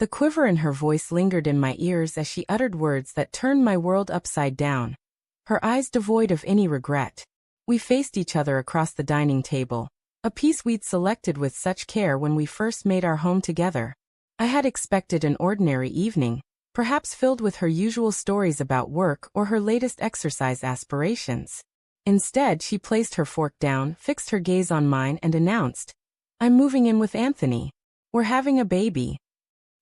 The quiver in her voice lingered in my ears as she uttered words that turned my world upside down. Her eyes devoid of any regret. We faced each other across the dining table, a piece we'd selected with such care when we first made our home together. I had expected an ordinary evening, perhaps filled with her usual stories about work or her latest exercise aspirations. Instead, she placed her fork down, fixed her gaze on mine, and announced, "I'm moving in with Anthony. We're having a baby."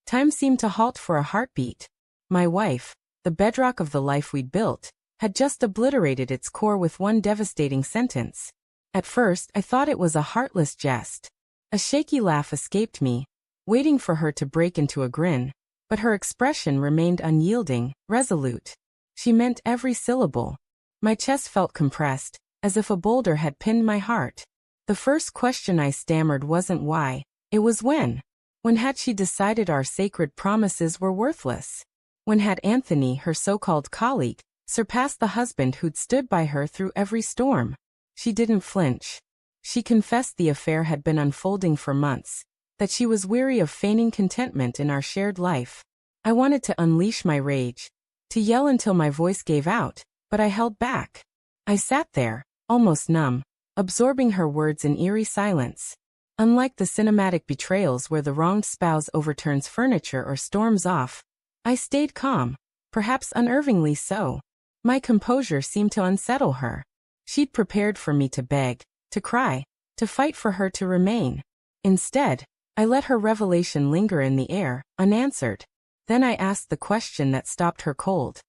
Time seemed to halt for a heartbeat. My wife, the bedrock of the life we'd built, had just obliterated its core with one devastating sentence. At first, I thought it was a heartless jest. A shaky laugh escaped me, waiting for her to break into a grin, but her expression remained unyielding, resolute. She meant every syllable. My chest felt compressed, as if a boulder had pinned my heart. The first question I stammered wasn't why, it was when. When had she decided our sacred promises were worthless? When had Anthony, her so-called colleague, surpassed the husband who'd stood by her through every storm? She didn't flinch. She confessed the affair had been unfolding for months, that she was weary of feigning contentment in our shared life. I wanted to unleash my rage, to yell until my voice gave out, but I held back. I sat there, almost numb, absorbing her words in eerie silence. Unlike the cinematic betrayals where the wronged spouse overturns furniture or storms off, I stayed calm, perhaps unnervingly so. My composure seemed to unsettle her. She'd prepared for me to beg, to cry, to fight for her to remain. Instead, I let her revelation linger in the air, unanswered. Then I asked the question that stopped her cold.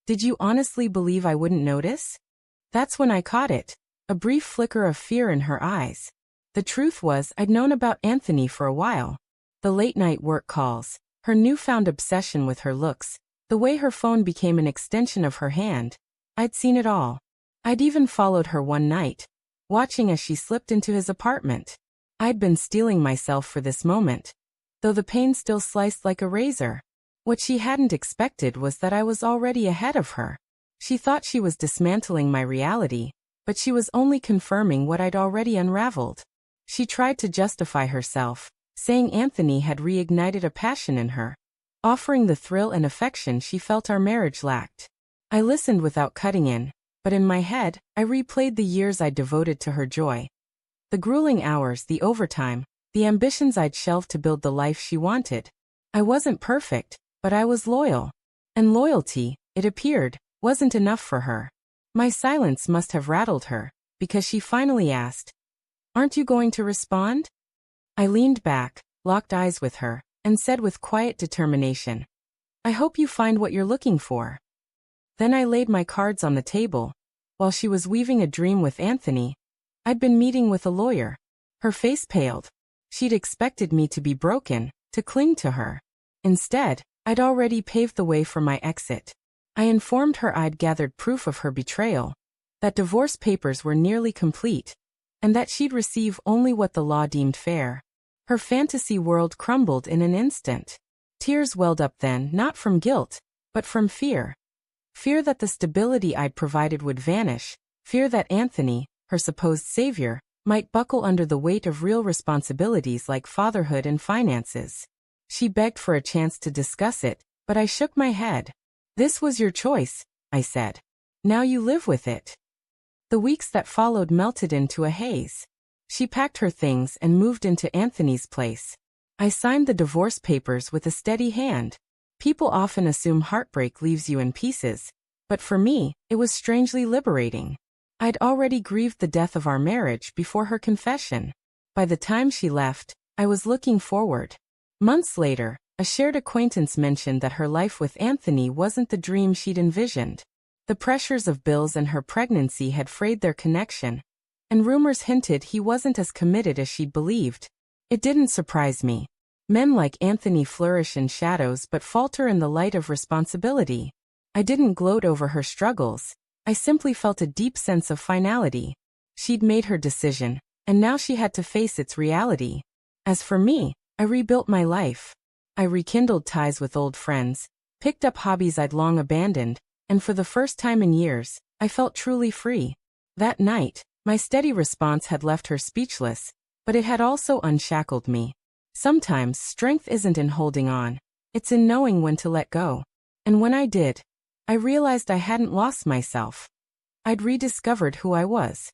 "Did you honestly believe I wouldn't notice?" That's when I caught it, a brief flicker of fear in her eyes. The truth was, I'd known about Anthony for a while. The late-night work calls, her newfound obsession with her looks, the way her phone became an extension of her hand. I'd seen it all. I'd even followed her one night, watching as she slipped into his apartment. I'd been steeling myself for this moment, though the pain still sliced like a razor. What she hadn't expected was that I was already ahead of her. She thought she was dismantling my reality, but she was only confirming what I'd already unraveled. She tried to justify herself, saying Anthony had reignited a passion in her, offering the thrill and affection she felt our marriage lacked. I listened without cutting in, but in my head, I replayed the years I'd devoted to her joy. The grueling hours, the overtime, the ambitions I'd shelved to build the life she wanted. I wasn't perfect, but I was loyal. And loyalty, it appeared, wasn't enough for her. My silence must have rattled her, because she finally asked, "Aren't you going to respond?" I leaned back, locked eyes with her, and said with quiet determination, "I hope you find what you're looking for." Then I laid my cards on the table. While she was weaving a dream with Anthony, I'd been meeting with a lawyer. Her face paled. She'd expected me to be broken, to cling to her. Instead, I'd already paved the way for my exit. I informed her I'd gathered proof of her betrayal, that divorce papers were nearly complete, and that she'd receive only what the law deemed fair. Her fantasy world crumbled in an instant. Tears welled up then, not from guilt, but from fear. Fear that the stability I'd provided would vanish, fear that Anthony, her supposed savior, might buckle under the weight of real responsibilities like fatherhood and finances. She begged for a chance to discuss it, but I shook my head. "This was your choice," I said. "Now you live with it." The weeks that followed melted into a haze. She packed her things and moved into Anthony's place. I signed the divorce papers with a steady hand. People often assume heartbreak leaves you in pieces, but for me, it was strangely liberating. I'd already grieved the death of our marriage before her confession. By the time she left, I was looking forward. Months later, a shared acquaintance mentioned that her life with Anthony wasn't the dream she'd envisioned. The pressures of bills and her pregnancy had frayed their connection, and rumors hinted he wasn't as committed as she'd believed. It didn't surprise me. Men like Anthony flourish in shadows but falter in the light of responsibility. I didn't gloat over her struggles. I simply felt a deep sense of finality. She'd made her decision, and now she had to face its reality. As for me, I rebuilt my life. I rekindled ties with old friends, picked up hobbies I'd long abandoned, and for the first time in years, I felt truly free. That night, my steady response had left her speechless, but it had also unshackled me. Sometimes strength isn't in holding on. It's in knowing when to let go. And when I did, I realized I hadn't lost myself. I'd rediscovered who I was.